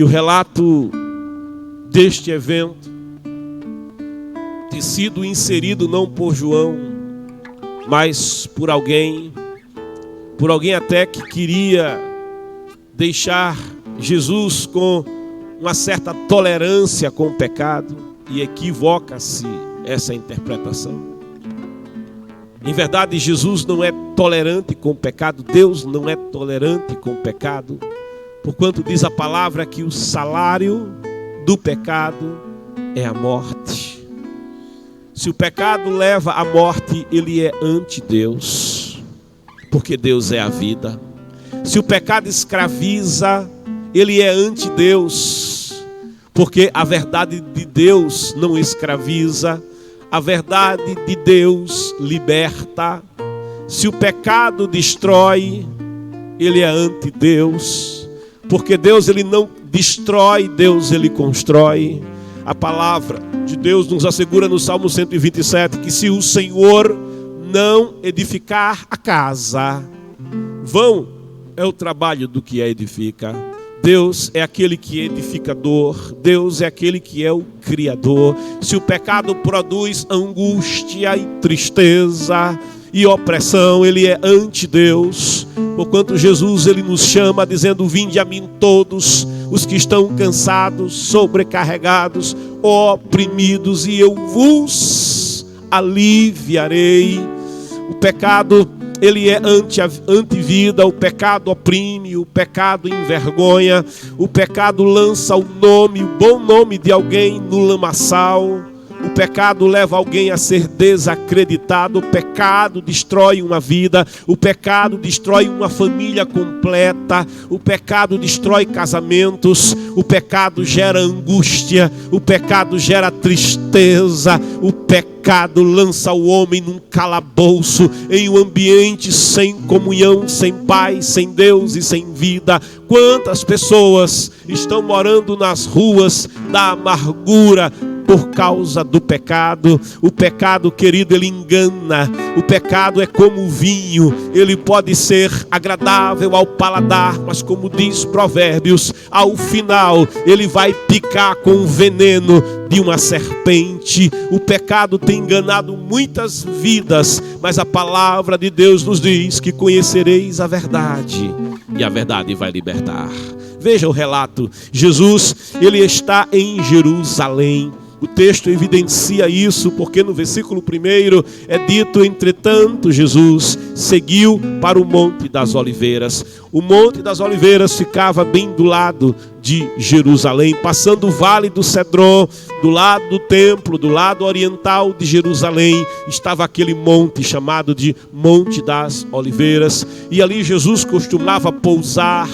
que o relato deste evento ter sido inserido não por João, mas por alguém até que queria deixar Jesus com uma certa tolerância com o pecado, e equivoca-se essa interpretação. Em verdade, Jesus não é tolerante com o pecado, Deus não é tolerante com o pecado, porquanto diz a palavra que o salário do pecado é a morte. Se o pecado leva à morte, ele é anti-Deus, porque Deus é a vida. Se o pecado escraviza, ele é anti-Deus, porque a verdade de Deus não escraviza, a verdade de Deus liberta. Se o pecado destrói, ele é anti-Deus, porque Deus ele não destrói, Deus ele constrói. A palavra de Deus nos assegura no Salmo 127 que se o Senhor não edificar a casa, vão é o trabalho do que a edifica. Deus é aquele que é edificador, Deus é aquele que é o Criador. Se o pecado produz angústia e tristeza e opressão, ele é anti-Deus. Porquanto Jesus ele nos chama dizendo: vinde a mim todos os que estão cansados, sobrecarregados, oprimidos, e eu vos aliviarei. O pecado ele é anti-vida, o pecado oprime, o pecado envergonha, o pecado lança o bom nome de alguém no lamaçal. O pecado leva alguém a ser desacreditado, o pecado destrói uma vida, o pecado destrói uma família completa, o pecado destrói casamentos, o pecado gera angústia, o pecado gera tristeza, o pecado lança o homem num calabouço, em um ambiente sem comunhão, sem paz, sem Deus e sem vida. Quantas pessoas estão morando nas ruas da amargura por causa do pecado? O pecado, querido, ele engana. O pecado é como o vinho, ele pode ser agradável ao paladar, mas como diz Provérbios, ao final ele vai picar com o veneno de uma serpente. O pecado tem enganado muitas vidas, mas a palavra de Deus nos diz que conhecereis a verdade, e a verdade vai libertar. Veja o relato. Jesus, ele está em Jerusalém. O texto evidencia isso, porque no versículo 1 é dito: entretanto Jesus seguiu para o Monte das Oliveiras. O Monte das Oliveiras ficava bem do lado de Jerusalém, passando o Vale do Cedron, do lado do templo, do lado oriental de Jerusalém, estava aquele monte chamado de Monte das Oliveiras, e ali Jesus costumava pousar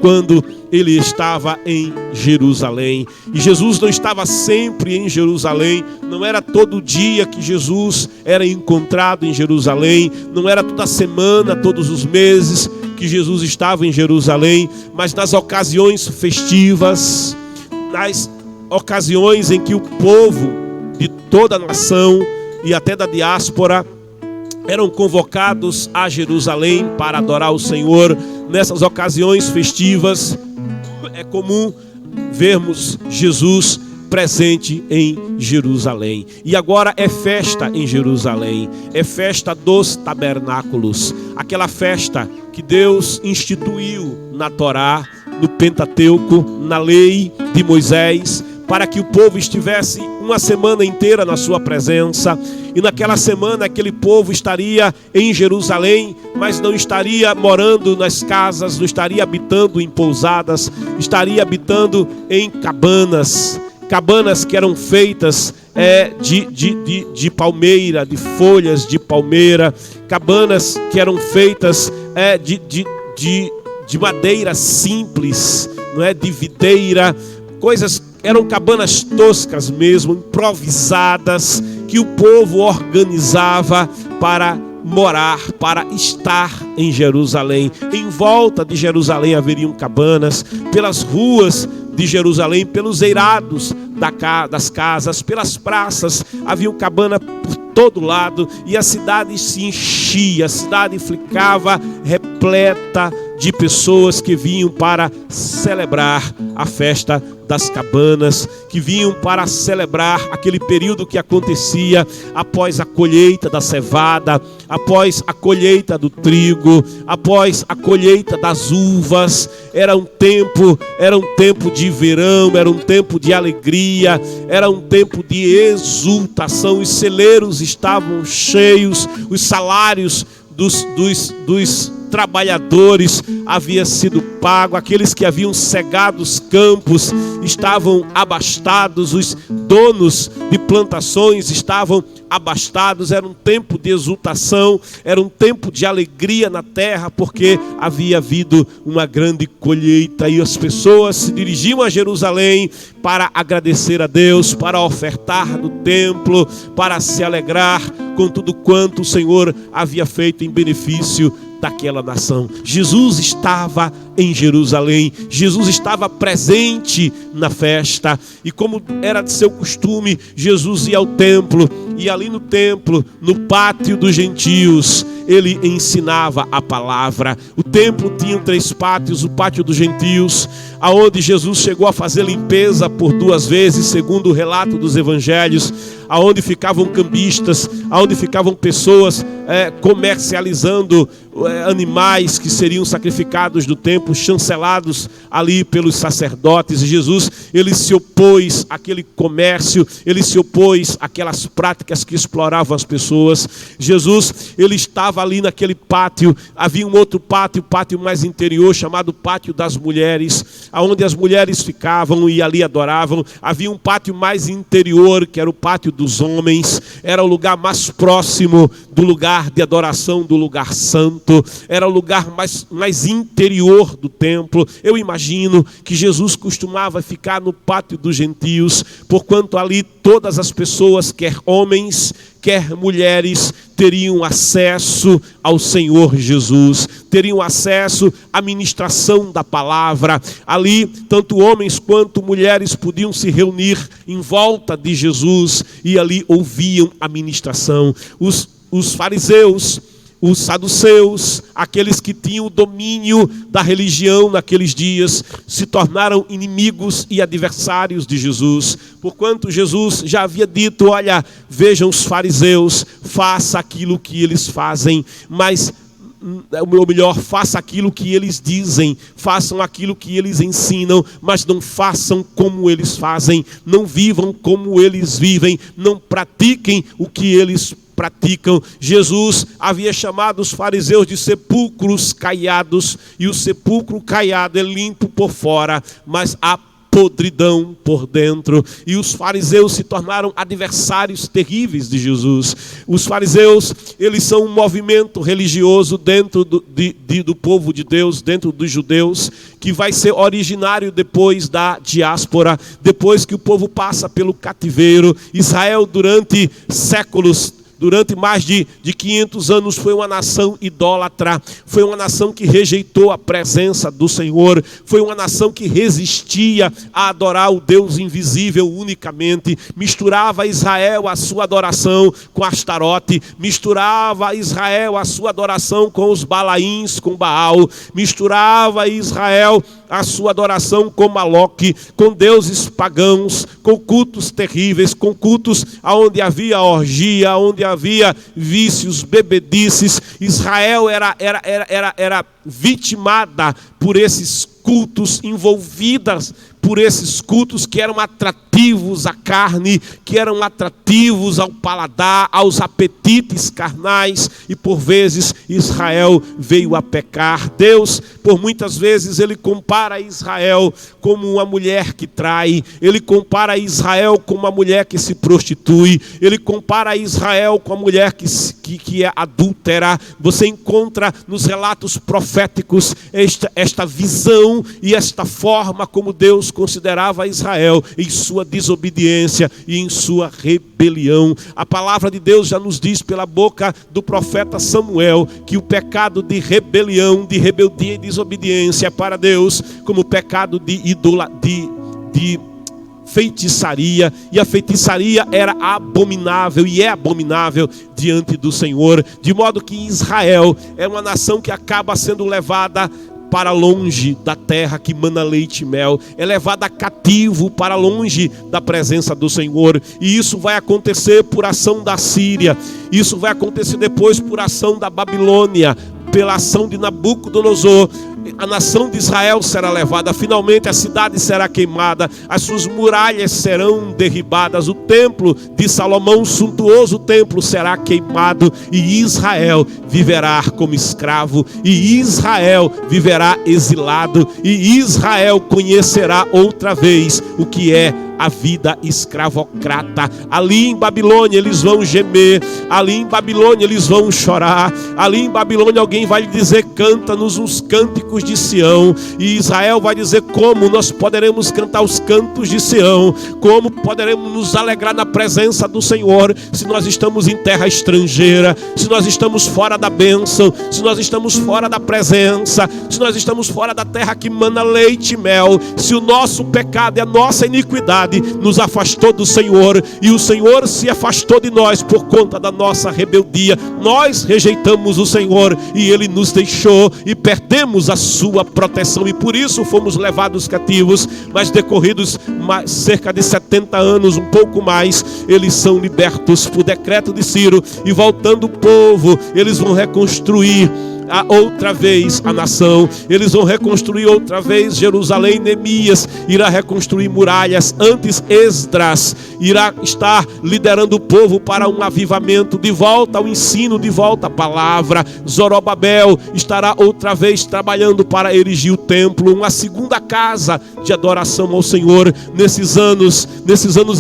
quando ele estava em Jerusalém. E Jesus não estava sempre em Jerusalém, não era todo dia que Jesus era encontrado em Jerusalém, não era toda semana, todos os meses que Jesus estava em Jerusalém, mas nas ocasiões festivas, nas ocasiões em que o povo de toda a nação e até da diáspora eram convocados a Jerusalém para adorar o Senhor. Nessas ocasiões festivas é comum vermos Jesus presente em Jerusalém. E agora é festa em Jerusalém, é festa dos tabernáculos, aquela festa que Deus instituiu na Torá, no Pentateuco, na lei de Moisés, para que o povo estivesse uma semana inteira na sua presença. E naquela semana aquele povo estaria em Jerusalém, mas não estaria morando nas casas, não estaria habitando em pousadas, estaria habitando em cabanas. Cabanas que eram feitas de palmeira, de folhas de palmeira. Cabanas que eram feitas de madeira simples, não é? De videira. Eram cabanas toscas mesmo, improvisadas, que o povo organizava para morar, para estar em Jerusalém. Em volta de Jerusalém haveriam cabanas, pelas ruas de Jerusalém, pelos eirados das casas, pelas praças, haviam cabanas por todo lado, e a cidade se enchia, a cidade ficava repleta de pessoas que vinham para celebrar a festa das cabanas, que vinham para celebrar aquele período que acontecia após a colheita da cevada, após a colheita do trigo, após a colheita das uvas. Era um tempo de verão, era um tempo de alegria, era um tempo de exultação. Os celeiros estavam cheios, os salários dos trabalhadores havia sido pago, aqueles que haviam cegado os campos estavam abastados, os donos de plantações estavam abastados. Era um tempo de exultação, era um tempo de alegria na terra, porque havia havido uma grande colheita, e as pessoas se dirigiam a Jerusalém para agradecer a Deus, para ofertar no templo, para se alegrar com tudo quanto o Senhor havia feito em benefício daquela nação. Jesus estava em Jerusalém, Jesus estava presente na festa, e como era de seu costume, Jesus ia ao templo, e ali no templo, no pátio dos gentios, ele ensinava a palavra. O templo tinha 3 pátios, o pátio dos gentios, aonde Jesus chegou a fazer limpeza por 2 vezes, segundo o relato dos evangelhos, aonde ficavam cambistas, aonde ficavam pessoas comercializando animais que seriam sacrificados no templo, chancelados ali pelos sacerdotes. E Jesus, ele se opôs àquele comércio, ele se opôs àquelas práticas que exploravam as pessoas. Jesus, ele estava ali naquele pátio. Havia um outro pátio, pátio mais interior, chamado pátio das mulheres, aonde as mulheres ficavam e ali adoravam. Havia um pátio mais interior, que era o pátio dos homens, era o lugar mais próximo do lugar de adoração, do lugar santo, era o lugar mais interior do templo. Eu imagino que Jesus costumava ficar no pátio dos gentios, porquanto ali todas as pessoas, quer homens, quer mulheres, teriam acesso ao Senhor Jesus, teriam acesso à ministração da palavra. Ali, tanto homens quanto mulheres podiam se reunir em volta de Jesus e ali ouviam a ministração. Os fariseus, os saduceus, aqueles que tinham o domínio da religião naqueles dias, se tornaram inimigos e adversários de Jesus, porquanto Jesus já havia dito: olha, vejam os fariseus, faça aquilo que eles fazem, mas o melhor, faça aquilo que eles dizem, façam aquilo que eles ensinam, mas não façam como eles fazem, não vivam como eles vivem, não pratiquem o que eles praticam. Jesus havia chamado os fariseus de sepulcros caiados, e o sepulcro caiado é limpo por fora, mas há podridão por dentro. E os fariseus se tornaram adversários terríveis de Jesus. Os fariseus, eles são um movimento religioso dentro do povo de Deus, dentro dos judeus, que vai ser originário depois da diáspora, depois que o povo passa pelo cativeiro. Israel, durante séculos, durante mais de 500 anos, foi uma nação idólatra, foi uma nação que rejeitou a presença do Senhor, foi uma nação que resistia a adorar o Deus invisível unicamente. Misturava Israel a sua adoração com Astarote, misturava Israel a sua adoração com os Balaíns, com Baal, misturava Israel a sua adoração com Maloque, com deuses pagãos, com cultos terríveis, com cultos onde havia orgia, onde havia vícios, bebedices. Israel era vitimada por esses cultos, envolvidas por esses cultos que eram atrativos à carne, que eram atrativos ao paladar, aos apetites carnais, e por vezes Israel veio a pecar. Deus, por muitas vezes, ele compara Israel como uma mulher que trai, ele compara Israel como uma mulher que se prostitui, ele compara Israel com a mulher que é adúltera. Você encontra nos relatos proféticos esta visão e esta forma como Deus considerava Israel em sua desobediência e em sua rebelião. A palavra de Deus já nos diz pela boca do profeta Samuel que o pecado de rebelião, de rebeldia e desobediência para Deus, como o pecado de feitiçaria, e a feitiçaria era abominável e é abominável diante do Senhor, de modo que Israel é uma nação que acaba sendo levada para longe da terra que mana leite e mel, é levada cativo para longe da presença do Senhor, e isso vai acontecer por ação da Síria, isso vai acontecer depois por ação da Babilônia, pela ação de Nabucodonosor. A nação de Israel será levada, finalmente a cidade será queimada, as suas muralhas serão derribadas, o templo de Salomão, o suntuoso templo, será queimado, e Israel viverá como escravo, e Israel viverá exilado, e Israel conhecerá outra vez o que é a vida escravocrata. Ali em Babilônia eles vão gemer, ali em Babilônia eles vão chorar, ali em Babilônia alguém vai lhe dizer: canta-nos uns cânticos de Sião, e Israel vai dizer: como nós poderemos cantar os cantos de Sião, como poderemos nos alegrar na presença do Senhor, se nós estamos em terra estrangeira, se nós estamos fora da bênção, se nós estamos fora da presença, se nós estamos fora da terra que mana leite e mel, se o nosso pecado e a nossa iniquidade nos afastou do Senhor, e o Senhor se afastou de nós por conta da nossa rebeldia. Nós rejeitamos o Senhor e Ele nos deixou, e perdemos a sua proteção, e por isso fomos levados cativos. Mas decorridos cerca de 70 anos, um pouco mais, eles são libertos por decreto de Ciro, e voltando o povo, eles vão reconstruir outra vez a nação, eles vão reconstruir outra vez Jerusalém. Neemias irá reconstruir muralhas. Antes Esdras irá estar liderando o povo para um avivamento, de volta ao ensino, de volta à palavra. Zorobabel estará outra vez trabalhando para erigir o templo, uma segunda casa de adoração ao Senhor. Nesses anos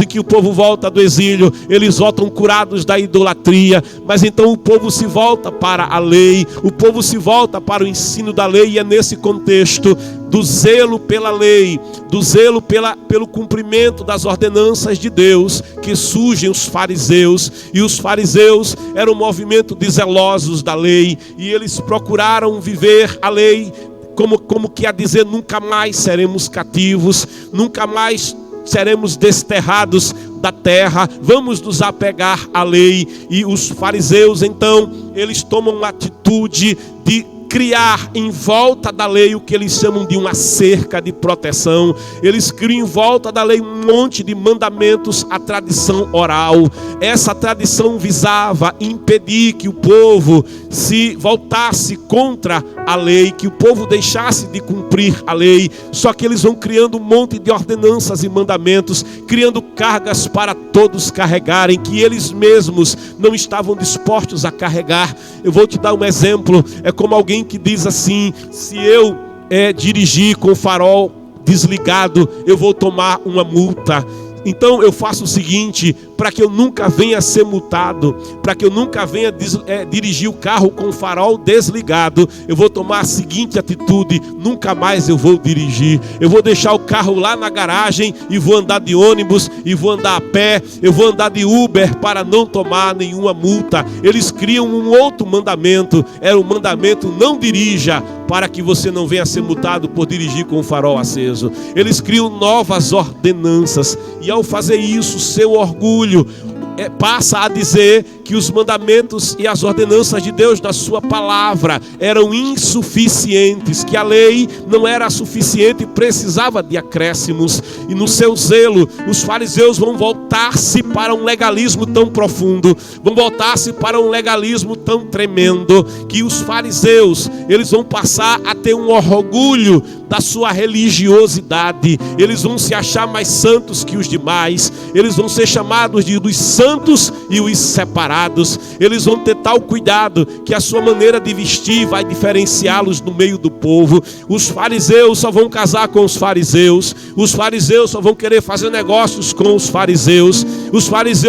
em que o povo volta do exílio, eles voltam curados da idolatria, mas então o povo se volta para a lei, o povo se volta para o ensino da lei, e é nesse contexto do zelo pela lei, do zelo pelo cumprimento das ordenanças de Deus, que surgem os fariseus. E os fariseus eram um movimento de zelosos da lei, e eles procuraram viver a lei como que a dizer: nunca mais seremos cativos, nunca mais seremos desterrados da terra, vamos nos apegar à lei. E os fariseus então, eles tomam uma atitude de criar em volta da lei o que eles chamam de uma cerca de proteção. Eles criam em volta da lei um monte de mandamentos, a tradição oral. Essa tradição visava impedir que o povo se voltasse contra a lei, que o povo deixasse de cumprir a lei. Só que eles vão criando um monte de ordenanças e mandamentos, criando cargas para todos carregarem, que eles mesmos não estavam dispostos a carregar. Eu vou te dar um exemplo. É como alguém que diz assim: se eu dirigir com o farol desligado, eu vou tomar uma multa. Então eu faço o seguinte: para que eu nunca venha ser multado, para que eu nunca venha dirigir o carro com o farol desligado, eu vou tomar a seguinte atitude: nunca mais eu vou dirigir. Eu vou deixar o carro lá na garagem e vou andar de ônibus, e vou andar a pé, eu vou andar de Uber para não tomar nenhuma multa. Eles criam um outro mandamento, era o mandamento: não dirija, para que você não venha ser multado por dirigir com o farol aceso. Eles criam novas ordenanças, e ao fazer isso, seu orgulho passa a dizer que os mandamentos e as ordenanças de Deus na sua palavra eram insuficientes, que a lei não era suficiente e precisava de acréscimos. E no seu zelo, os fariseus vão voltar-se para um legalismo tão profundo, vão voltar-se para um legalismo tão tremendo, que os fariseus, eles vão passar a ter um orgulho da sua religiosidade. Eles vão se achar mais santos que os demais, eles vão ser chamados de dos santos e os separados. Eles vão ter tal cuidado que a sua maneira de vestir vai diferenciá-los no meio do povo. Os fariseus só vão casar com os fariseus só vão querer fazer negócios com os fariseus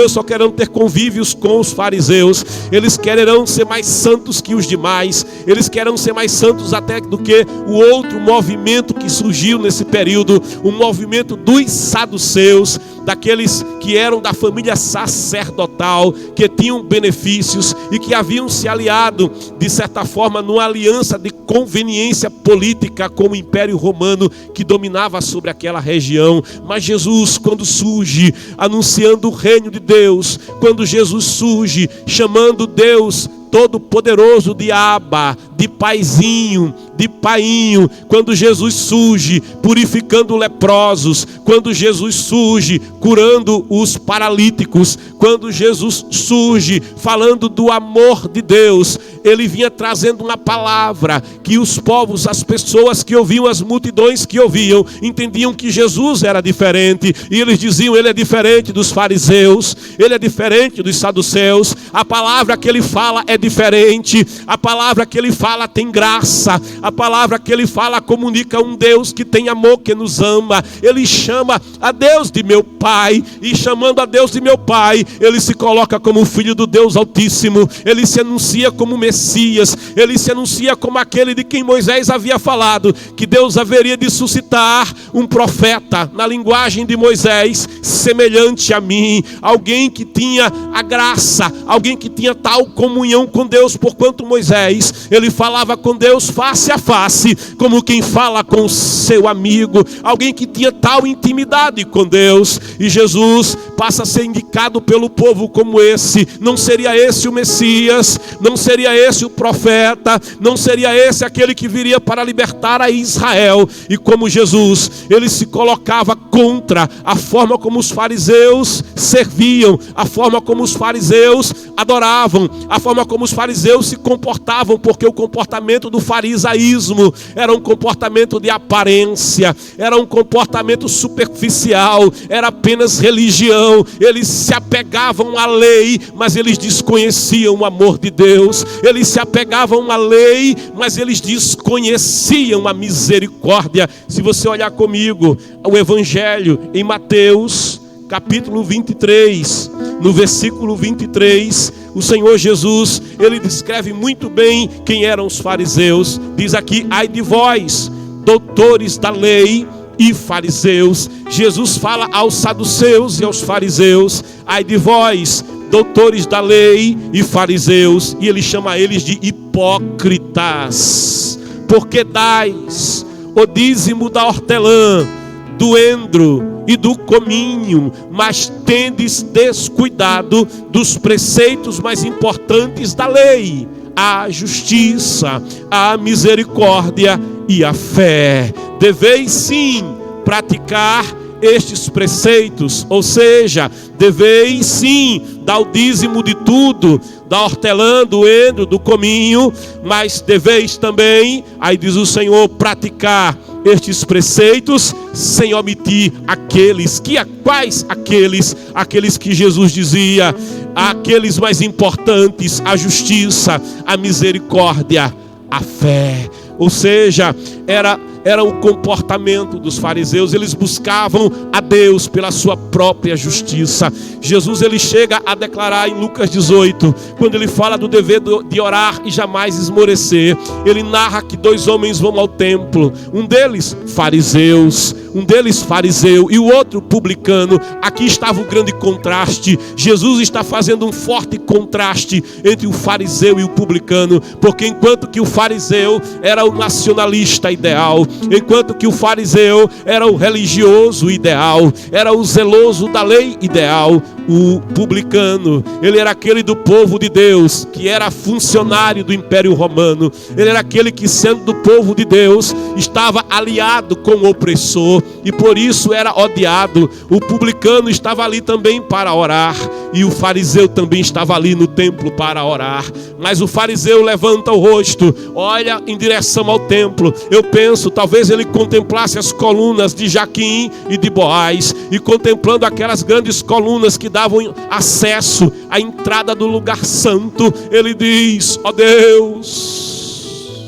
só querem ter convívios com os fariseus. Eles quererão ser mais santos que os demais, eles querem ser mais santos até do que o outro movimento movimento que surgiu nesse período, o movimento dos saduceus, daqueles que eram da família sacerdotal, que tinham benefícios e que haviam se aliado, de certa forma, numa aliança de conveniência política com o Império Romano que dominava sobre aquela região. Mas Jesus, quando surge anunciando o reino de Deus, quando Jesus surge chamando Deus Todo-Poderoso de Abba, de Paizinho, de Painho, quando Jesus surge purificando leprosos, quando Jesus surge curando os paralíticos, quando Jesus surge falando do amor de Deus, ele vinha trazendo uma palavra que os povos, as pessoas que ouviam, as multidões que ouviam, entendiam que Jesus era diferente, e eles diziam: ele é diferente dos fariseus, ele é diferente dos saduceus, a palavra que ele fala é diferente, a palavra que ele fala tem graça, a palavra que ele fala comunica um Deus que tem amor, que nos ama. Ele chama a Deus de meu Pai, e chamando a Deus de meu Pai, ele se coloca como filho do Deus Altíssimo, ele se anuncia como Messias, ele se anuncia como aquele de quem Moisés havia falado, que Deus haveria de suscitar um profeta, na linguagem de Moisés, semelhante a mim, alguém que tinha a graça, alguém que tinha tal comunhão com Deus, porquanto Moisés, ele falava com Deus face a face, como quem fala com o seu amigo, alguém que tinha tal intimidade com Deus. E Jesus passa a ser indicado pelo povo como esse. Não seria esse o Messias? Não seria esse o profeta? Não seria esse aquele que viria para libertar a Israel? E como Jesus, ele se colocava contra a forma como os fariseus serviam, a forma como os fariseus adoravam, a forma como os fariseus se comportavam, porque o comportamento do farisaísmo era um comportamento de aparência, era um comportamento superficial, era apenas religião. Eles se apegavam à lei, mas eles desconheciam o amor de Deus. Eles se apegavam à lei, mas eles desconheciam a misericórdia. Se você olhar comigo o Evangelho em Mateus capítulo 23, no versículo 23, o Senhor Jesus, ele descreve muito bem quem eram os fariseus. Diz aqui: ai de vós, doutores da lei e fariseus. Jesus fala aos saduceus e aos fariseus: ai de vós, doutores da lei e fariseus. E ele chama eles de hipócritas, porque dais o dízimo da hortelã, do endro e do cominho, mas tendes descuidado dos preceitos mais importantes da lei: a justiça, a misericórdia e a fé. Deveis sim praticar estes preceitos, ou seja, deveis sim dar o dízimo de tudo, da hortelã, do endro, do cominho, mas deveis também, aí diz o Senhor, praticar estes preceitos sem omitir aqueles que, quais aqueles que Jesus dizia, aqueles mais importantes: a justiça, a misericórdia, a fé. Ou seja, era o comportamento dos fariseus. Eles buscavam a Deus pela sua própria justiça. Jesus, ele chega a declarar em Lucas 18, quando ele fala do dever de orar e jamais esmorecer, ele narra que 2 homens vão ao templo, um deles fariseu e o outro publicano. Aqui estava o grande contraste. Jesus está fazendo um forte contraste entre o fariseu e o publicano, porque enquanto que o fariseu era o nacionalista ideal, enquanto que o fariseu era o religioso ideal, era o zeloso da lei ideal, o publicano, ele era aquele do povo de Deus, que era funcionário do Império Romano. Ele era aquele que, sendo do povo de Deus, estava aliado com o opressor e por isso era odiado. O publicano estava ali também para orar, e o fariseu também estava ali no templo para orar. Mas o fariseu levanta o rosto, olha em direção ao templo. Eu penso, talvez ele contemplasse as colunas de Jaquim e de Boaz, e contemplando aquelas grandes colunas que davam acesso à entrada do lugar santo, ele diz: ó Deus,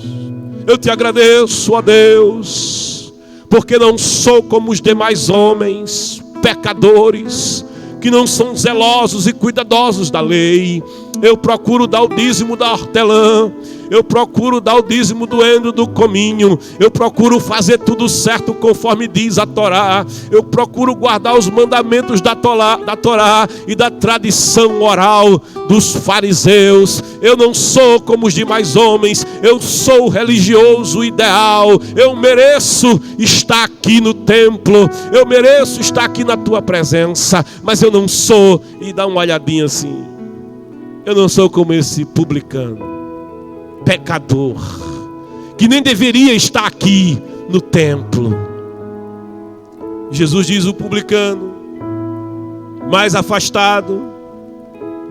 eu te agradeço, ó Deus, porque não sou como os demais homens pecadores, que não são zelosos e cuidadosos da lei. Eu procuro dar o dízimo da hortelã, eu procuro dar o dízimo do endo do cominho, eu procuro fazer tudo certo conforme diz a Torá, eu procuro guardar os mandamentos da Torá e da tradição oral dos fariseus. Eu não sou como os demais homens, eu sou o religioso ideal, eu mereço estar aqui no templo, eu mereço estar aqui na tua presença, mas eu não sou, e dá uma olhadinha assim, eu não sou como esse publicano, pecador, que nem deveria estar aqui no templo. Jesus diz: o publicano, mais afastado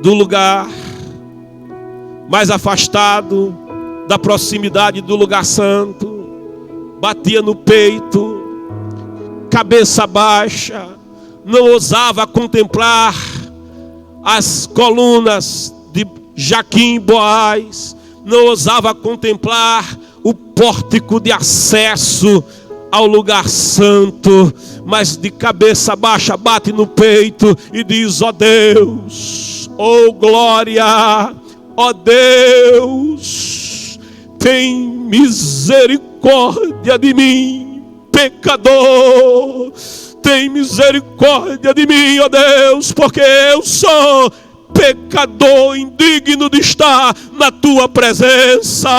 do lugar, mais afastado da proximidade do lugar santo, batia no peito, cabeça baixa, não ousava contemplar as colunas de Jaquim e Boaz, não ousava contemplar o pórtico de acesso ao lugar santo, mas de cabeça baixa bate no peito e diz: ó Deus, ó glória, ó Deus, tem misericórdia de mim, pecador. Tem misericórdia de mim, ó Deus, porque eu sou pecador, indigno de estar na tua presença.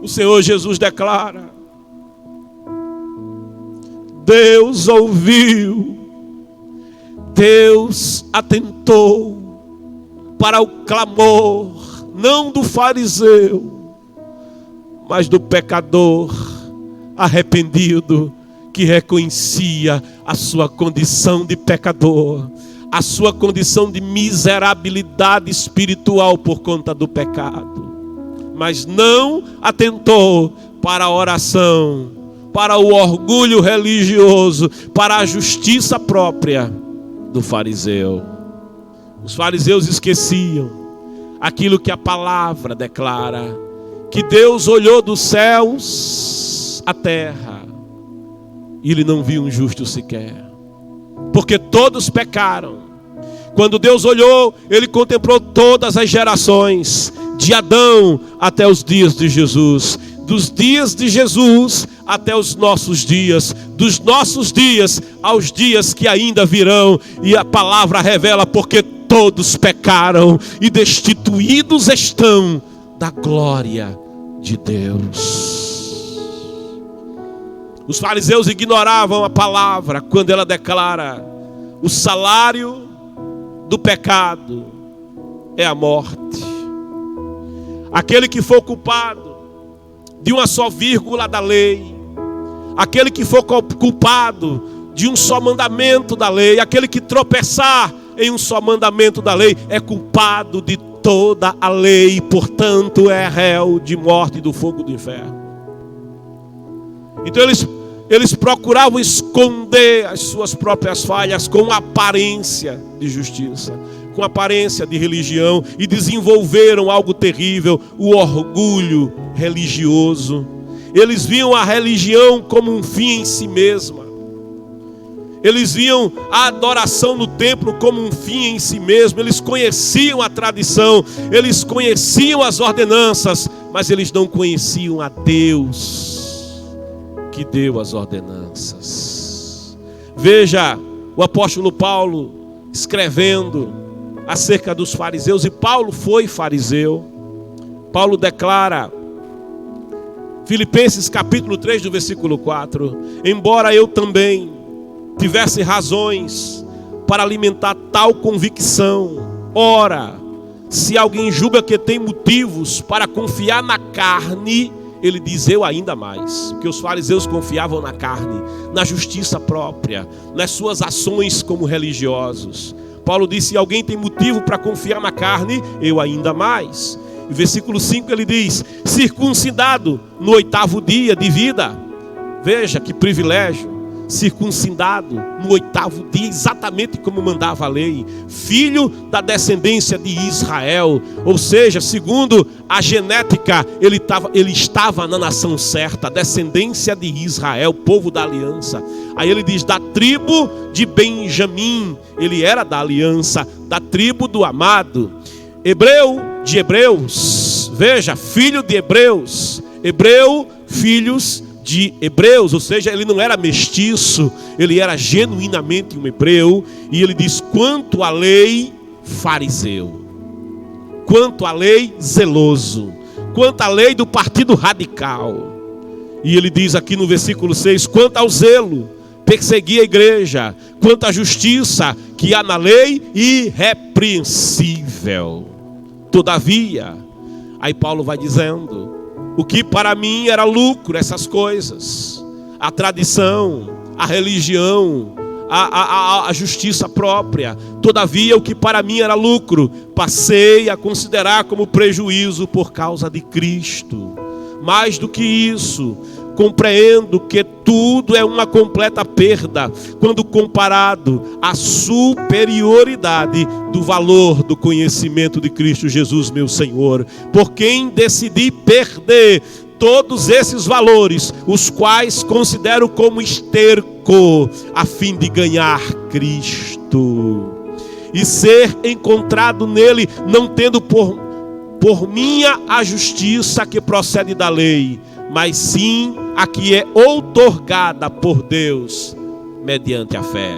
O Senhor Jesus declara: Deus ouviu, Deus atentou para o clamor, não do fariseu, mas do pecador arrependido, que reconhecia a sua condição de pecador, a sua condição de miserabilidade espiritual por conta do pecado, mas não atentou para a oração, para o orgulho religioso, para a justiça própria do fariseu. Os fariseus esqueciam aquilo que a palavra declara, que Deus olhou dos céus à terra e ele não viu um justo sequer, porque todos pecaram. Quando Deus olhou, ele contemplou todas as gerações, de Adão até os dias de Jesus, dos dias de Jesus até os nossos dias, dos nossos dias aos dias que ainda virão. E a palavra revela: porque todos pecaram e destituídos estão da glória de Deus. Os fariseus ignoravam a palavra quando ela declara: o salário do pecado é a morte. Aquele que for culpado de uma só vírgula da lei, aquele que for culpado de um só mandamento da lei, aquele que tropeçar em um só mandamento da lei, é culpado de toda a lei, portanto é réu de morte e do fogo do inferno. Então eles procuravam esconder as suas próprias falhas com aparência de justiça, com aparência de religião, e desenvolveram algo terrível: o orgulho religioso. Eles viam a religião como um fim em si mesma. Eles viam a adoração no templo como um fim em si mesmo. Eles conheciam a tradição, eles conheciam as ordenanças, mas eles não conheciam a Deus que deu as ordenanças. Veja o apóstolo Paulo escrevendo acerca dos fariseus, e Paulo foi fariseu. Paulo declara, Filipenses capítulo 3 do versículo 4: embora eu também tivesse razões para alimentar tal convicção, ora, se alguém julga que tem motivos para confiar na carne, ele diz: eu ainda mais. Porque os fariseus confiavam na carne, na justiça própria, nas suas ações como religiosos. Paulo disse: se alguém tem motivo para confiar na carne, eu ainda mais. E versículo 5 ele diz: circuncidado no 8º dia de vida. Veja que privilégio. Circuncidado no 8º dia, exatamente como mandava a lei, filho da descendência de Israel, ou seja, segundo a genética, ele estava na nação certa, descendência de Israel, povo da aliança. Aí ele diz: da tribo de Benjamim, ele era da aliança, da tribo do amado. Hebreu de hebreus, veja, filho de hebreus, hebreu, filhos de hebreus, ou seja, ele não era mestiço, ele era genuinamente um hebreu. E ele diz: quanto à lei, fariseu, quanto à lei, zeloso, quanto à lei do partido radical. E ele diz aqui no versículo 6: quanto ao zelo, persegui a igreja, quanto à justiça que há na lei, irrepreensível. Todavia, aí Paulo vai dizendo: o que para mim era lucro, essas coisas, a tradição, a religião, a justiça própria, todavia o que para mim era lucro, passei a considerar como prejuízo por causa de Cristo. Mais do que isso, compreendo que tudo é uma completa perda quando comparado à superioridade do valor do conhecimento de Cristo Jesus, meu Senhor, por quem decidi perder todos esses valores, os quais considero como esterco, a fim de ganhar Cristo e ser encontrado nele, não tendo por minha a justiça que procede da lei, mas sim a que é outorgada por Deus mediante a fé.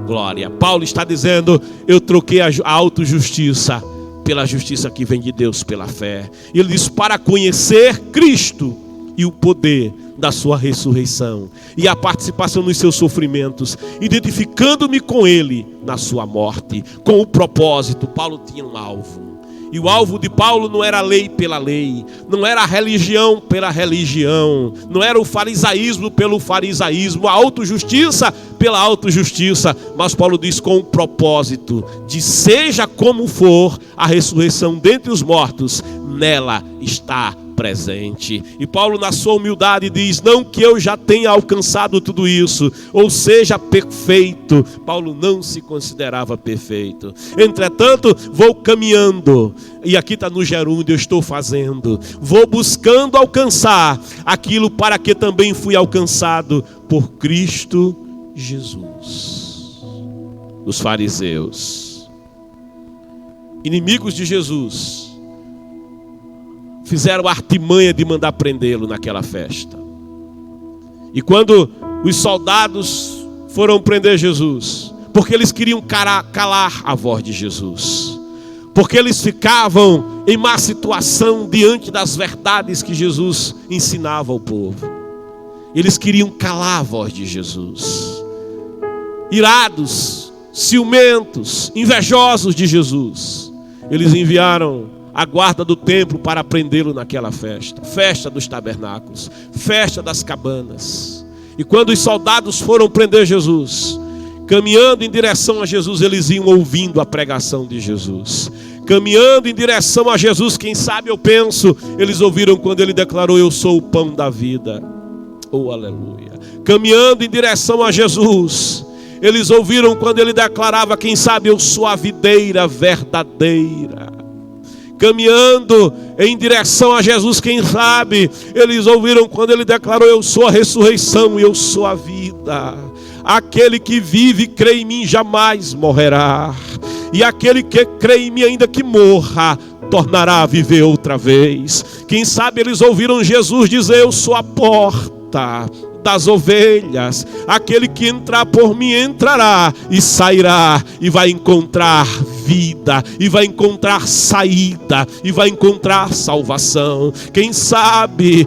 Glória. Paulo está dizendo: eu troquei a autojustiça pela justiça que vem de Deus pela fé. E ele diz: para conhecer Cristo e o poder da sua ressurreição e a participação nos seus sofrimentos, identificando-me com ele na sua morte, com o propósito. Paulo tinha um alvo. E o alvo de Paulo não era a lei pela lei, não era a religião pela religião, não era o farisaísmo pelo farisaísmo, a autojustiça pela autojustiça, mas Paulo diz: com o propósito de, seja como for a ressurreição dentre os mortos, nela está presente. E Paulo, na sua humildade, diz: não que eu já tenha alcançado tudo isso, ou seja, perfeito. Paulo não se considerava perfeito. Entretanto, vou caminhando, e aqui está no gerúndio, eu estou fazendo, vou buscando alcançar aquilo para que também fui alcançado por Cristo Jesus. Os fariseus, inimigos de Jesus, fizeram a artimanha de mandar prendê-lo naquela festa. E quando os soldados foram prender Jesus, porque eles queriam calar a voz de Jesus, porque eles ficavam em má situação diante das verdades que Jesus ensinava ao povo, eles queriam calar a voz de Jesus. Irados, ciumentos, invejosos de Jesus, eles enviaram a guarda do templo para prendê-lo naquela festa, festa dos tabernáculos, festa das cabanas. E quando os soldados foram prender Jesus, caminhando em direção a Jesus, eles iam ouvindo a pregação de Jesus. Caminhando em direção a Jesus, quem sabe eu penso, eles ouviram quando ele declarou: eu sou o pão da vida. Oh, aleluia. Caminhando em direção a Jesus, eles ouviram quando ele declarava: quem sabe eu sou a videira verdadeira. Caminhando em direção a Jesus, quem sabe eles ouviram quando ele declarou: eu sou a ressurreição e eu sou a vida. Aquele que vive e crê em mim jamais morrerá, e aquele que crê em mim, ainda que morra, tornará a viver outra vez. Quem sabe eles ouviram Jesus dizer: eu sou a porta das ovelhas, aquele que entrar por mim entrará e sairá, e vai encontrar vida, e vai encontrar saída, e vai encontrar salvação. Quem sabe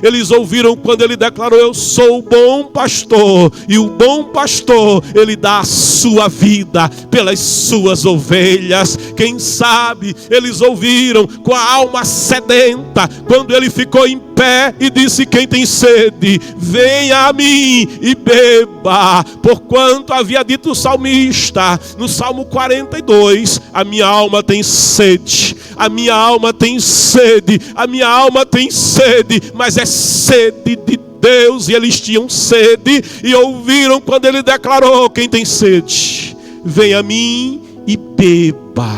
eles ouviram quando ele declarou: eu sou o bom pastor, e o bom pastor, ele dá a sua vida pelas suas ovelhas. Quem sabe eles ouviram com a alma sedenta quando ele ficou em pé e disse: quem tem sede, venha a mim e beba. Porquanto havia dito o salmista no Salmo 42: a minha alma tem sede, a minha alma tem sede, a minha alma tem sede, mas é sede de Deus. E eles tinham sede e ouviram quando ele declarou: quem tem sede, venha a mim e beba.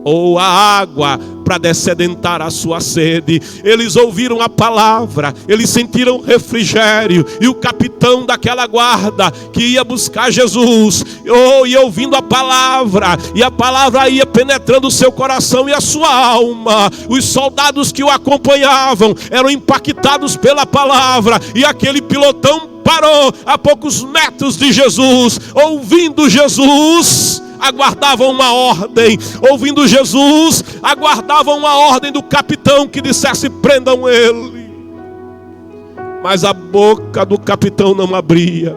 Ou a água para descedentar a sua sede. Eles ouviram a palavra, eles sentiram refrigério, e o capitão daquela guarda que ia buscar Jesus, ia ouvindo a palavra, e a palavra ia penetrando o seu coração e a sua alma. Os soldados que o acompanhavam eram impactados pela palavra, e aquele pilotão parou a poucos metros de Jesus. Ouvindo Jesus, aguardavam uma ordem. Ouvindo Jesus, aguardavam uma ordem do capitão que dissesse: prendam ele. Mas a boca do capitão não abria,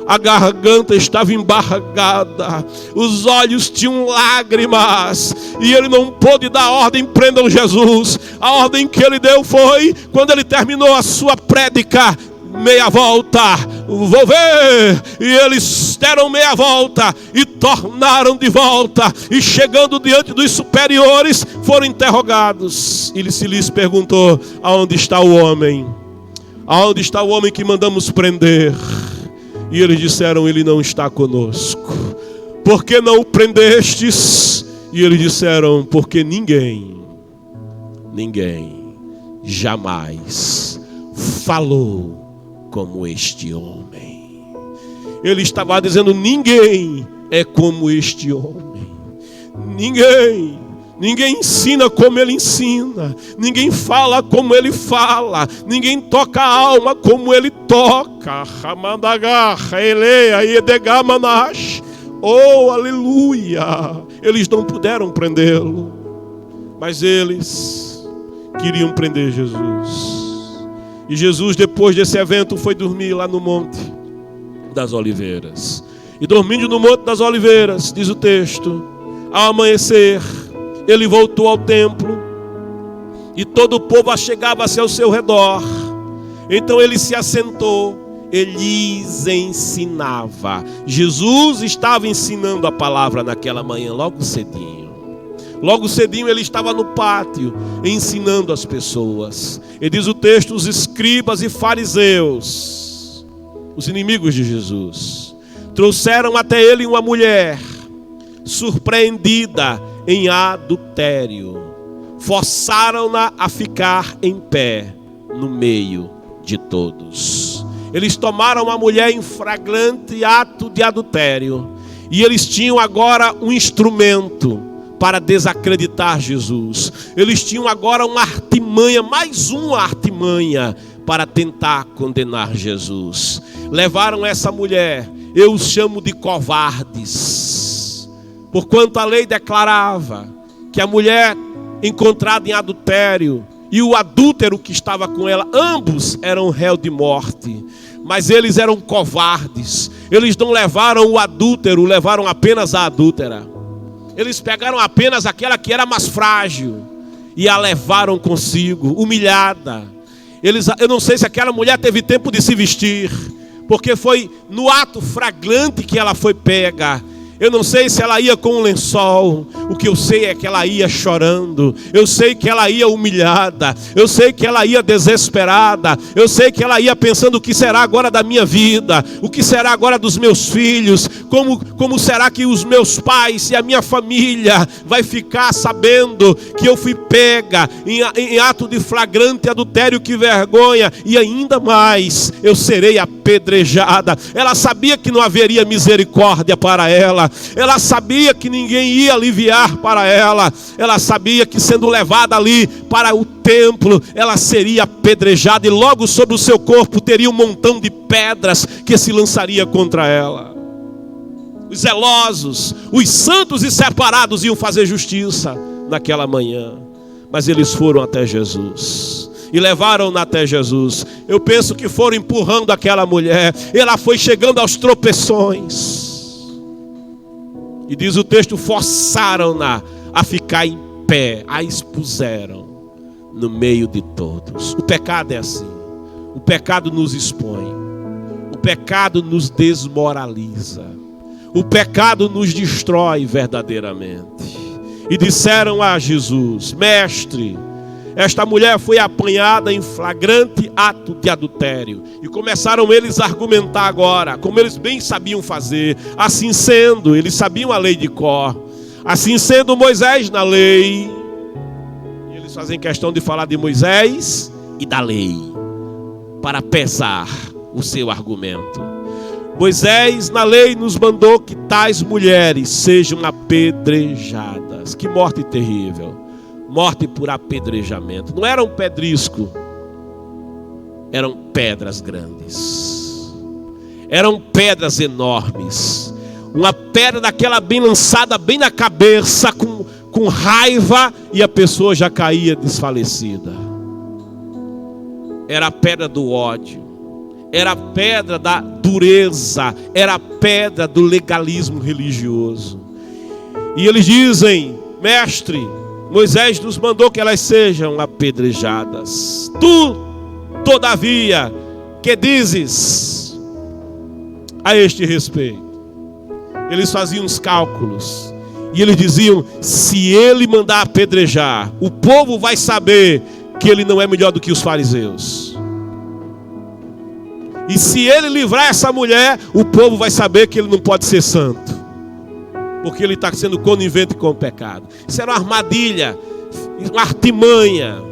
a garganta estava embargada, os olhos tinham lágrimas, e ele não pôde dar ordem: prendam Jesus. A ordem que ele deu foi, quando ele terminou a sua prédica: meia volta, vou ver. E eles deram meia volta e tornaram de volta, e chegando diante dos superiores, foram interrogados. E se lhes perguntou: aonde está o homem? Aonde está o homem que mandamos prender? E eles disseram: ele não está conosco. Por que não o prendestes? E eles disseram: porque ninguém jamais falou como este homem. Ele estava dizendo: ninguém é como este homem. Ninguém ensina como ele ensina. Ninguém fala como ele fala. Ninguém toca a alma como ele toca. Oh, aleluia. Eles não puderam prendê-lo, mas eles queriam prender Jesus. E Jesus, depois desse evento, foi dormir lá no Monte das Oliveiras. E dormindo no Monte das Oliveiras, diz o texto, ao amanhecer, ele voltou ao templo, e todo o povo achegava-se ao seu redor. Então ele se assentou, ele lhes ensinava. Jesus estava ensinando a palavra naquela manhã, logo cedinho. Logo cedinho ele estava no pátio, ensinando as pessoas. E diz o texto: os escribas e fariseus, os inimigos de Jesus, trouxeram até ele uma mulher surpreendida em adultério. Forçaram-na a ficar em pé no meio de todos. Eles tomaram a mulher em flagrante ato de adultério, e eles tinham agora um instrumento para desacreditar Jesus. Eles tinham agora uma artimanha, mais uma artimanha, para tentar condenar Jesus. Levaram essa mulher, eu os chamo de covardes, porquanto a lei declarava que a mulher encontrada em adultério e o adúltero que estava com ela, ambos eram réu de morte. Mas eles eram covardes. Eles não levaram o adúltero, levaram apenas a adúltera. Eles pegaram apenas aquela que era mais frágil e a levaram consigo, humilhada. Eu não sei se aquela mulher teve tempo de se vestir, porque foi no ato flagrante que ela foi pega. Eu não sei se ela ia com um lençol. O que eu sei é que ela ia chorando. Eu sei que ela ia humilhada. Eu sei que ela ia desesperada. Eu sei que ela ia pensando: o que será agora da minha vida? O que será agora dos meus filhos? Como será que os meus pais e a minha família vai ficar sabendo que eu fui pega em ato de flagrante adultério? Que vergonha! E ainda mais, eu serei apedrejada. Ela sabia que não haveria misericórdia para ela. Ela sabia que ninguém ia aliviar para ela. Ela sabia que, sendo levada ali para o templo, ela seria apedrejada, e logo sobre o seu corpo teria um montão de pedras que se lançaria contra ela. Os zelosos, os santos e separados iam fazer justiça naquela manhã, mas eles foram até Jesus e levaram-na até Jesus. Eu penso que foram empurrando aquela mulher. Ela foi chegando aos tropeções. E diz o texto: forçaram-na a ficar em pé, a expuseram no meio de todos. O pecado é assim. O pecado nos expõe. O pecado nos desmoraliza. O pecado nos destrói verdadeiramente. E disseram a Jesus: mestre, esta mulher foi apanhada em flagrante ato de adultério. E começaram eles a argumentar agora, como eles bem sabiam fazer. Assim sendo, eles sabiam a lei de cor. Assim sendo, Moisés na lei Eles fazem questão de falar de Moisés e da lei, para pesar o seu argumento. Moisés, na lei, nos mandou que tais mulheres sejam apedrejadas. Que morte terrível! Morte por apedrejamento. Não era um pedrisco, eram pedras grandes. Eram pedras enormes. Uma pedra daquela bem lançada, bem na cabeça, com raiva, e a pessoa já caía desfalecida. Era a pedra do ódio. Era a pedra da dureza, era a pedra do legalismo religioso. E eles dizem: mestre, Moisés nos mandou que elas sejam apedrejadas. Tu, todavia, que dizes a este respeito? Eles faziam os cálculos e eles diziam: se ele mandar apedrejar, o povo vai saber que ele não é melhor do que os fariseus. E se ele livrar essa mulher, o povo vai saber que ele não pode ser santo, porque ele está sendo conivente com o pecado. Isso era uma armadilha, uma artimanha.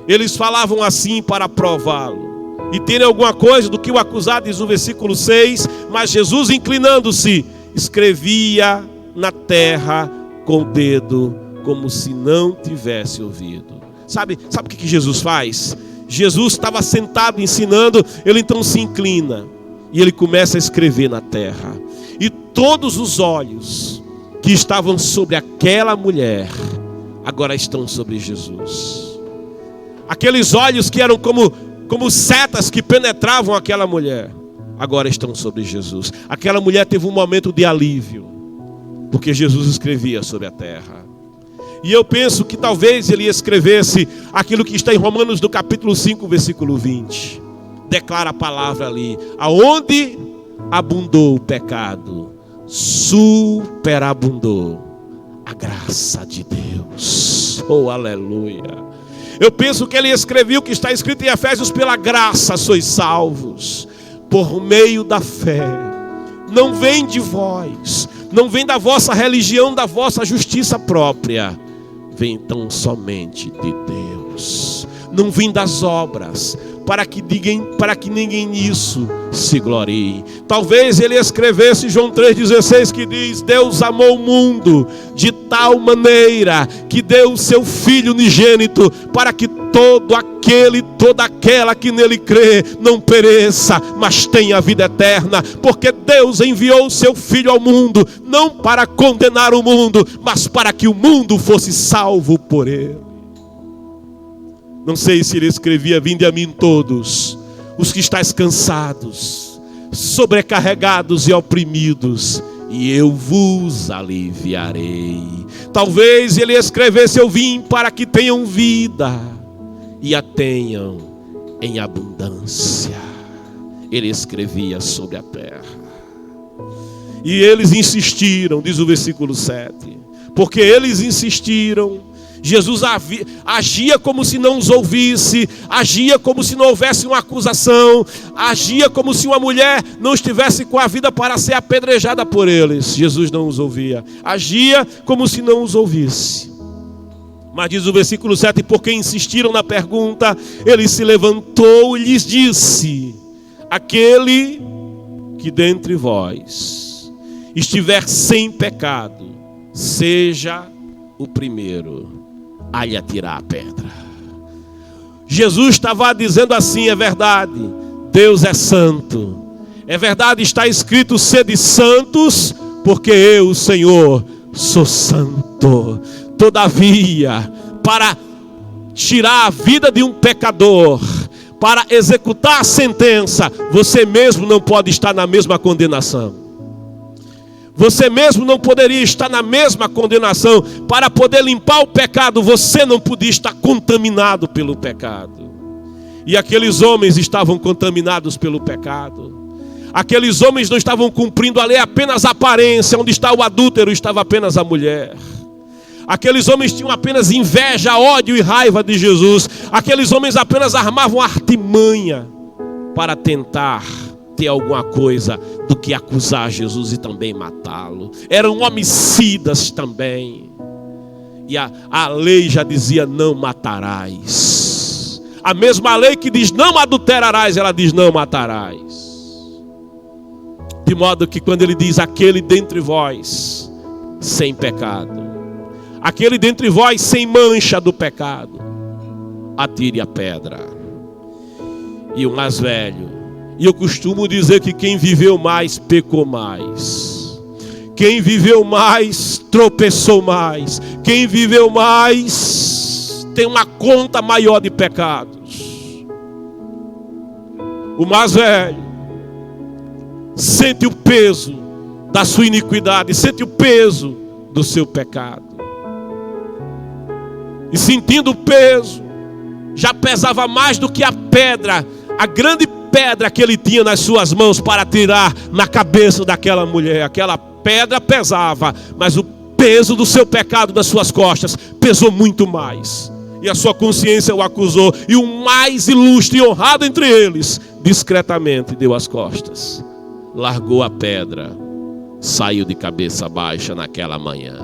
Eles falavam assim para prová-lo e terem alguma coisa do que o acusar. Diz o versículo 6: mas Jesus, inclinando-se, escrevia na terra com o dedo, como se não tivesse ouvido. Sabe o que Jesus faz? Jesus estava sentado ensinando, ele então se inclina e ele começa a escrever na terra. E todos os olhos que estavam sobre aquela mulher agora estão sobre Jesus. Aqueles olhos que eram como setas que penetravam aquela mulher, agora estão sobre Jesus. Aquela mulher teve um momento de alívio, porque Jesus escrevia sobre a terra. E eu penso que talvez ele escrevesse aquilo que está em Romanos do capítulo 5, versículo 20. Declara a palavra ali: aonde abundou o pecado, superabundou a graça de Deus. Oh, aleluia. Eu penso que ele escreveu o que está escrito em Efésios: pela graça sois salvos, por meio da fé. Não vem de vós, não vem da vossa religião, da vossa justiça própria, vem tão somente de Deus. Não vem das obras, para que ninguém nisso se glorie. Talvez ele escrevesse João 3,16, que diz: Deus amou o mundo de tal maneira que deu o seu Filho unigênito, para que toda aquela que nele crê não pereça, mas tenha a vida eterna. Porque Deus enviou o seu Filho ao mundo, não para condenar o mundo, mas para que o mundo fosse salvo por ele. Não sei se ele escrevia: vinde a mim todos os que estáis cansados, sobrecarregados e oprimidos, e eu vos aliviarei. Talvez ele escrevesse: eu vim para que tenham vida e a tenham em abundância. Ele escrevia sobre a terra. E eles insistiram, diz o versículo 7, porque eles insistiram. Jesus agia como se não os ouvisse, agia como se não houvesse uma acusação, agia como se uma mulher não estivesse com a vida para ser apedrejada por eles. Jesus não os ouvia, agia como se não os ouvisse. Mas diz o versículo 7, porque insistiram na pergunta, ele se levantou e lhes disse: aquele que dentre vós estiver sem pecado, seja o primeiro a lhe atirar a pedra. Jesus estava dizendo assim: é verdade, Deus é santo, é verdade, está escrito: sede santos, porque eu, o Senhor, sou santo. Todavia, para tirar a vida de um pecador, para executar a sentença, você mesmo não pode estar na mesma condenação. Você mesmo não poderia estar na mesma condenação. Para poder limpar o pecado, você não podia estar contaminado pelo pecado. E aqueles homens estavam contaminados pelo pecado. Aqueles homens não estavam cumprindo a lei, apenas a aparência. Onde está o adúltero, estava apenas a mulher. Aqueles homens tinham apenas inveja, ódio e raiva de Jesus. Aqueles homens apenas armavam artimanha para tentar ter alguma coisa do que acusar Jesus e também matá-lo. Eram homicidas também. E a lei já dizia: não matarás. A mesma lei que diz não adulterarás, ela diz não matarás. De modo que quando ele diz: aquele dentre vós sem pecado, aquele dentre vós sem mancha do pecado, atire a pedra. E o mais velho, e eu costumo dizer que quem viveu mais pecou mais, quem viveu mais tropeçou mais, quem viveu mais tem uma conta maior de pecados. O mais velho sente o peso da sua iniquidade, sente o peso do seu pecado. E sentindo o peso, já pesava mais do que a pedra, a grande pedra que ele tinha nas suas mãos para tirar na cabeça daquela mulher. Aquela pedra pesava, mas o peso do seu pecado das suas costas pesou muito mais. E a sua consciência o acusou. E o mais ilustre e honrado entre eles, discretamente deu as costas, largou a pedra, saiu de cabeça baixa naquela manhã.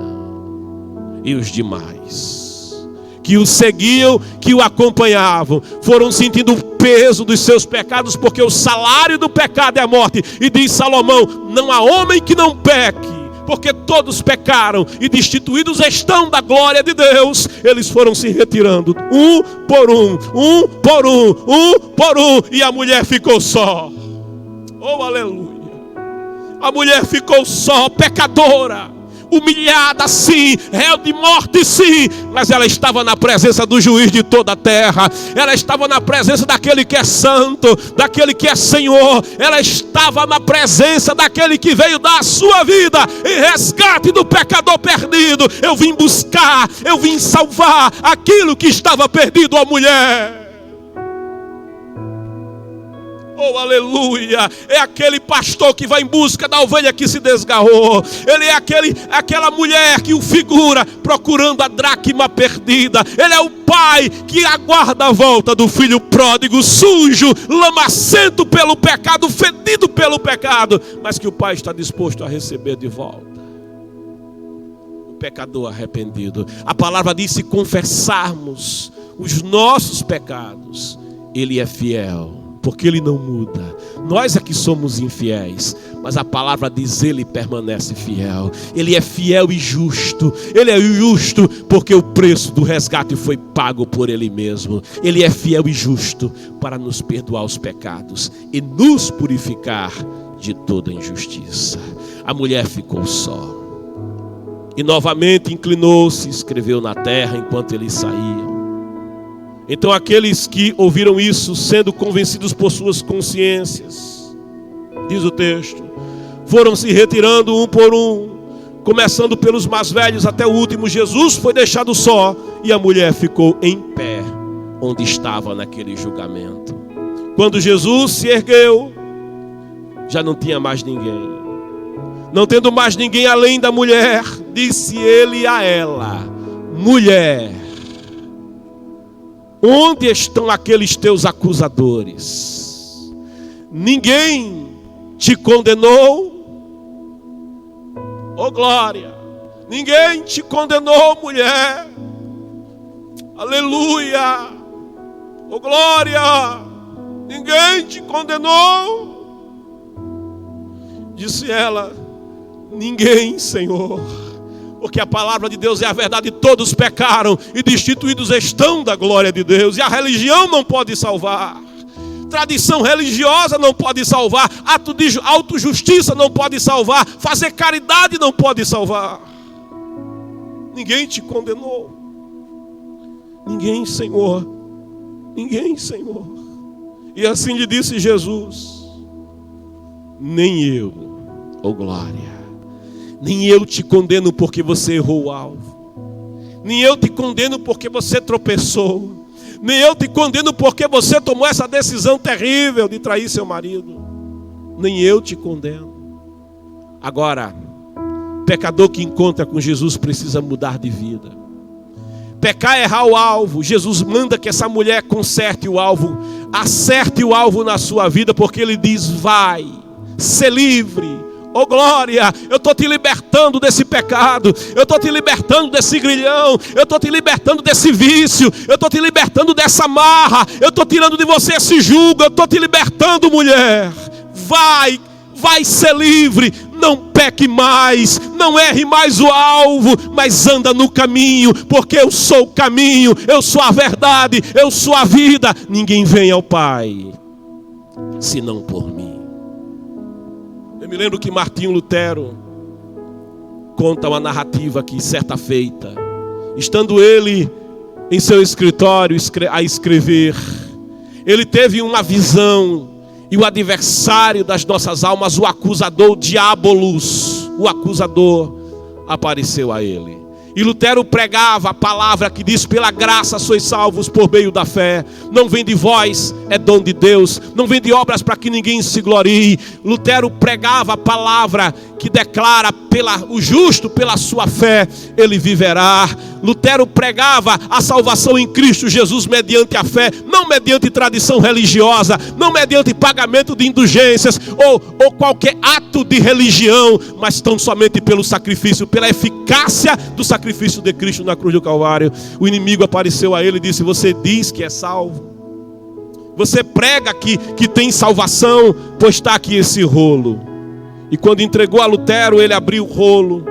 E os demais que o seguiam, que o acompanhavam, foram sentindo o peso dos seus pecados, porque o salário do pecado é a morte. E diz Salomão: não há homem que não peque, porque todos pecaram e destituídos estão da glória de Deus. Eles foram se retirando, um por um, um por um, um por um, e a mulher ficou só. Oh, aleluia! A mulher ficou só, pecadora, humilhada sim, réu de morte sim, mas ela estava na presença do juiz de toda a terra. Ela estava na presença daquele que é santo, daquele que é Senhor. Ela estava na presença daquele que veio dar a sua vida em resgate do pecador perdido. Eu vim buscar, eu vim salvar aquilo que estava perdido, a mulher. Oh, aleluia! É aquele pastor que vai em busca da ovelha que se desgarrou. Ele é aquela mulher que o figura procurando a dracma perdida. Ele é o pai que aguarda a volta do filho pródigo, sujo, lamacento pelo pecado, fedido pelo pecado, mas que o pai está disposto a receber de volta. O pecador arrependido. A palavra diz: se confessarmos os nossos pecados, Ele é fiel, porque Ele não muda. Nós é que somos infiéis, mas a palavra diz: Ele permanece fiel. Ele é fiel e justo. Ele é justo porque o preço do resgate foi pago por Ele mesmo. Ele é fiel e justo para nos perdoar os pecados e nos purificar de toda injustiça. A mulher ficou só e novamente inclinou-se e escreveu na terra enquanto eles saíam. Então aqueles que ouviram isso, sendo convencidos por suas consciências, diz o texto, foram se retirando um por um, começando pelos mais velhos até o último. Jesus foi deixado só e a mulher ficou em pé, onde estava naquele julgamento. Quando Jesus se ergueu, já não tinha mais ninguém. Não tendo mais ninguém além da mulher, disse ele a ela: mulher, onde estão aqueles teus acusadores? Ninguém te condenou? Oh glória! Ninguém te condenou, mulher? Aleluia! Oh glória! Ninguém te condenou? Disse ela: ninguém, Senhor. Porque a palavra de Deus é a verdade. Todos pecaram e destituídos estão da glória de Deus. E a religião não pode salvar. Tradição religiosa não pode salvar. Ato de autojustiça não pode salvar. Fazer caridade não pode salvar. Ninguém te condenou. Ninguém, Senhor. Ninguém, Senhor. E assim lhe disse Jesus: nem eu, oh glória. Nem eu te condeno porque você errou o alvo. Nem eu te condeno porque você tropeçou. Nem eu te condeno porque você tomou essa decisão terrível de trair seu marido. Nem eu te condeno. Agora, pecador que encontra com Jesus precisa mudar de vida. Pecar é errar o alvo. Jesus manda que essa mulher conserte o alvo, acerte o alvo na sua vida, porque Ele diz: vai, ser livre, Oh glória, eu estou te libertando desse pecado, eu estou te libertando desse grilhão, eu estou te libertando desse vício, eu estou te libertando dessa marra, eu estou tirando de você esse jugo, eu estou te libertando, mulher. Vai ser livre, não peque mais, não erre mais o alvo, mas anda no caminho, porque eu sou o caminho, eu sou a verdade, eu sou a vida. Ninguém vem ao Pai, senão por mim. Eu me lembro que Martinho Lutero conta uma narrativa que certa feita, estando ele em seu escritório a escrever, ele teve uma visão, e o adversário das nossas almas, o acusador, o Diabolus, o acusador, apareceu a ele. E Lutero pregava a palavra que diz: pela graça sois salvos por meio da fé. Não vem de vós, é dom de Deus. Não vem de obras para que ninguém se glorie. Lutero pregava a palavra que declara: o justo pela sua fé ele viverá. Lutero pregava a salvação em Cristo Jesus mediante a fé, não mediante tradição religiosa, não mediante pagamento de indulgências ou qualquer ato de religião, mas tão somente pelo sacrifício, pela eficácia do sacrifício de Cristo na cruz do Calvário. O inimigo apareceu a ele e disse: você diz que é salvo, você prega que tem salvação, pois está aqui esse rolo. E quando entregou a Lutero, ele abriu o rolo.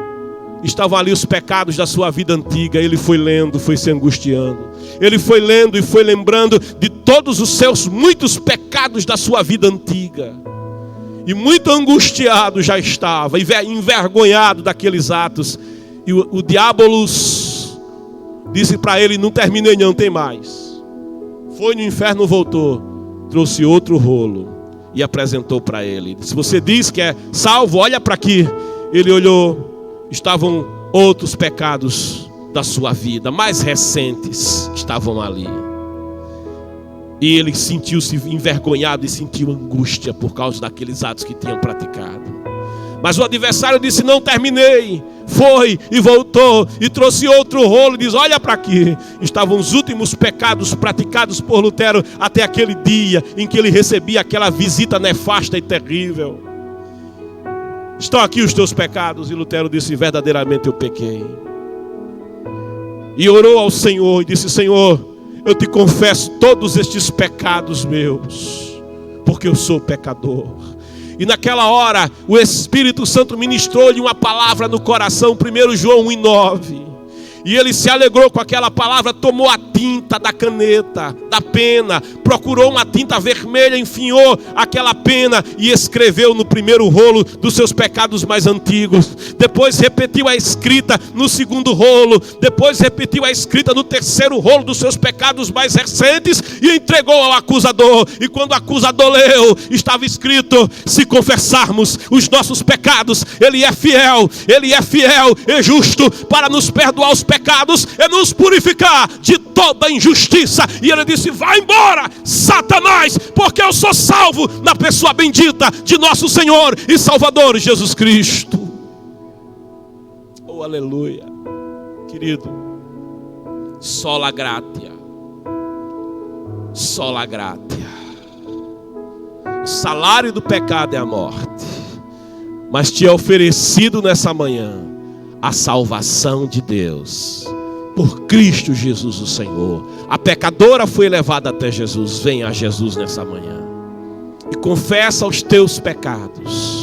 Estavam ali os pecados da sua vida antiga. Ele foi lendo, foi se angustiando. Ele foi lendo e foi lembrando de todos os seus muitos pecados da sua vida antiga. E muito angustiado já estava, envergonhado daqueles atos. E o Diabolus disse para ele: não terminei não, tem mais. Foi no inferno, voltou, trouxe outro rolo e apresentou para ele. Se você diz que é salvo, olha para aqui. Ele olhou. Estavam outros pecados da sua vida, mais recentes, estavam ali. E ele sentiu-se envergonhado e sentiu angústia por causa daqueles atos que tinham praticado. Mas o adversário disse: não terminei. Foi e voltou e trouxe outro rolo e diz: olha para aqui. Estavam os últimos pecados praticados por Lutero até aquele dia em que ele recebia aquela visita nefasta e terrível. Estão aqui os teus pecados. E Lutero disse: verdadeiramente eu pequei. E orou ao Senhor e disse: Senhor, eu te confesso todos estes pecados meus, porque eu sou pecador. E naquela hora o Espírito Santo ministrou-lhe uma palavra no coração, 1 João 1,9. E ele se alegrou com aquela palavra, tomou a tinta da caneta, da pena, procurou uma tinta vermelha, enfinhou aquela pena e escreveu no primeiro rolo dos seus pecados mais antigos. Depois repetiu a escrita no segundo rolo, depois repetiu a escrita no terceiro rolo dos seus pecados mais recentes e entregou ao acusador. E quando o acusador leu, estava escrito: se confessarmos os nossos pecados, Ele é fiel e justo para nos perdoar os pecados e nos purificar de toda injustiça. E ele disse: vai embora, Satanás, porque eu sou salvo na pessoa bendita de nosso Senhor e Salvador Jesus Cristo. Oh, aleluia. Querido, sola gratia, sola gratia. O salário do pecado é a morte, mas te é oferecido nessa manhã a salvação de Deus por Cristo Jesus o Senhor. A pecadora foi levada até Jesus. Venha a Jesus nessa manhã e confessa os teus pecados.